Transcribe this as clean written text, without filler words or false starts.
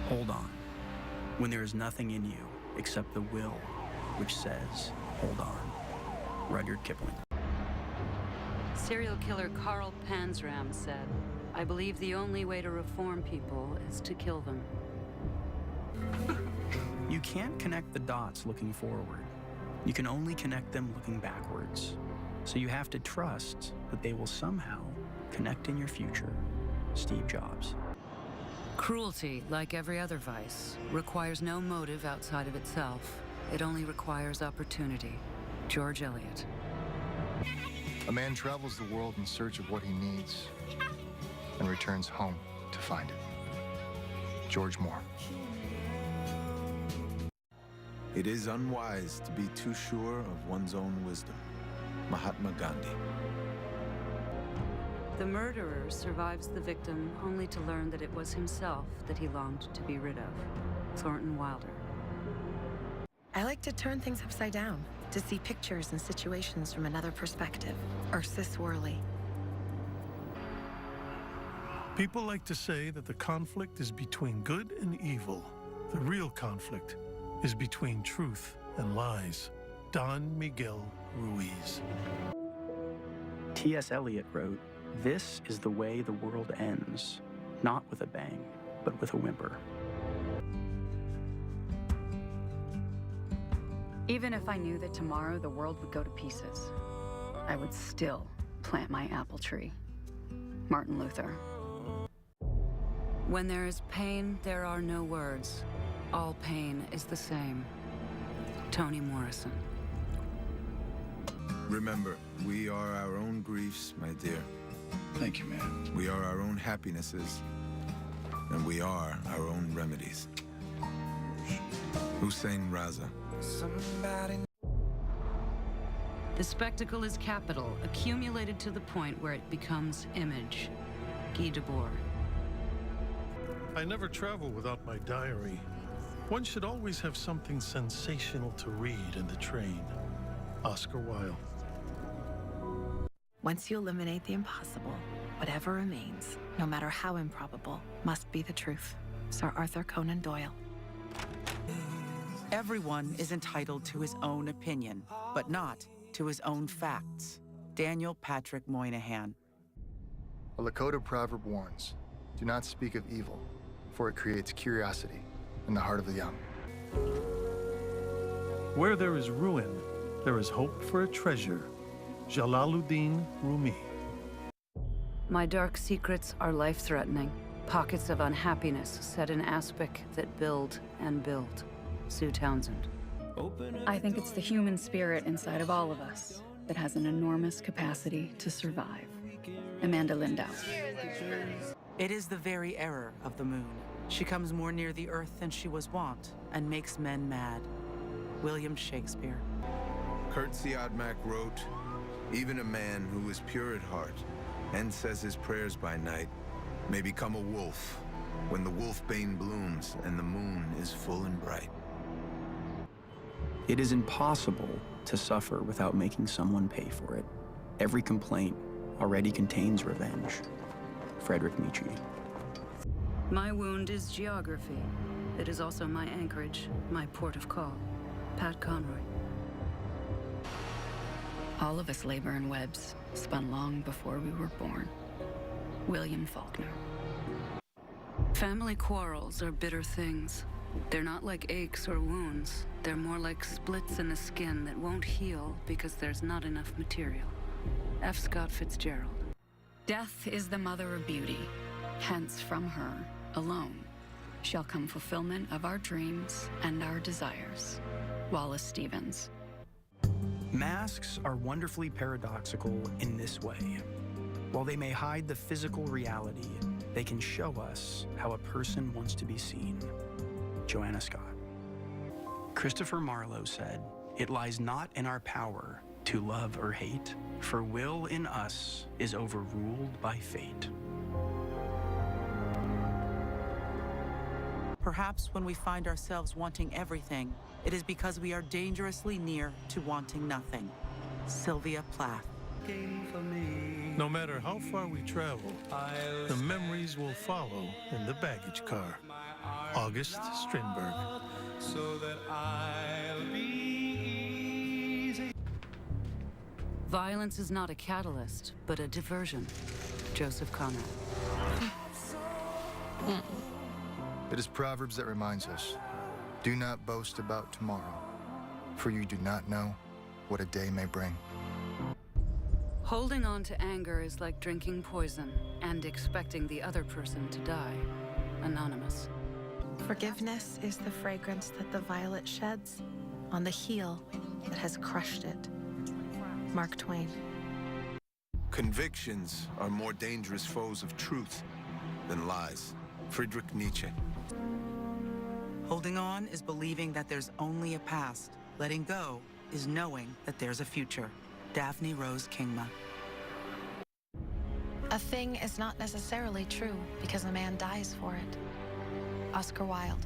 Hold on. When there is nothing in you except the will which says, hold on. Rudyard Kipling. Serial killer Carl Panzram said, "I believe the only way to reform people is to kill them." You can't connect the dots looking forward. You can only connect them looking backwards. So you have to trust that they will somehow connect in your future. Steve Jobs. Cruelty, like every other vice, requires no motive outside of itself. It only requires opportunity. George Eliot. A man travels the world in search of what he needs and returns home to find it. George Moore. It is unwise to be too sure of one's own wisdom. Mahatma Gandhi. The murderer survives the victim only to learn that it was himself that he longed to be rid of. Thornton Wilder. I like to turn things upside down, to see pictures and situations from another perspective. Ursus Worley. People like to say that the conflict is between good and evil. The real conflict is between truth and lies. Don Miguel Ruiz. T.S. Eliot wrote, "This is the way the world ends, not with a bang, but with a whimper." Even if I knew that tomorrow the world would go to pieces, I would still plant my apple tree. Martin Luther. When there is pain, there are no words. All pain is the same. Toni Morrison. Remember, we are our own griefs, my dear. Thank you, man. We are our own happinesses, and we are our own remedies. Hussein Raza. The spectacle is capital, accumulated to the point where it becomes image. Guy Debord. I never travel without my diary. One should always have something sensational to read in the train. Oscar Wilde. Once you eliminate the impossible, whatever remains, no matter how improbable, must be the truth. Sir Arthur Conan Doyle. Everyone is entitled to his own opinion, but not to his own facts. Daniel Patrick Moynihan. A Lakota proverb warns, do not speak of evil, for it creates curiosity in the heart of the young. Where there is ruin, there is hope for a treasure. Jalaluddin Rumi. My dark secrets are life-threatening. Pockets of unhappiness set in aspic that build and build. Sue Townsend. I think it's the human spirit inside of all of us that has an enormous capacity to survive. Amanda Lindau. It is the very error of the moon. She comes more near the earth than she was wont and makes men mad. William Shakespeare. Kurt Siodmak wrote, "Even a man who is pure at heart and says his prayers by night may become a wolf when the wolfbane blooms and the moon is full and bright." It is impossible to suffer without making someone pay for it. Every complaint already contains revenge. Friedrich Nietzsche. My wound is geography. It is also my anchorage, my port of call. Pat Conroy. All of us labor in webs spun long before we were born. William Faulkner. Family quarrels are bitter things. They're not like aches or wounds. They're more like splits in the skin that won't heal because there's not enough material. F. Scott Fitzgerald. Death is the mother of beauty. Hence, from her alone shall come fulfillment of our dreams and our desires. Wallace Stevens. Masks are wonderfully paradoxical in this way. While they may hide the physical reality, they can show us how a person wants to be seen. Joanna Scott. Christopher Marlowe said, "It lies not in our power to love or hate, for will in us is overruled by fate." Perhaps when we find ourselves wanting everything, it is because we are dangerously near to wanting nothing. Sylvia Plath. No matter how far we travel, the memories will follow in the baggage car. August Strindberg. so that I'll be easy. Violence is not a catalyst, but a diversion. Joseph Conrad. It is Proverbs that reminds us, do not boast about tomorrow, for you do not know what a day may bring. Holding on to anger is like drinking poison and expecting the other person to die. Anonymous. Forgiveness is the fragrance that the violet sheds on the heel that has crushed it. Mark Twain. Convictions are more dangerous foes of truth than lies. Friedrich Nietzsche. Holding on is believing that there's only a past. Letting go is knowing that there's a future. Daphne Rose Kingma. A thing is not necessarily true because a man dies for it. Oscar Wilde.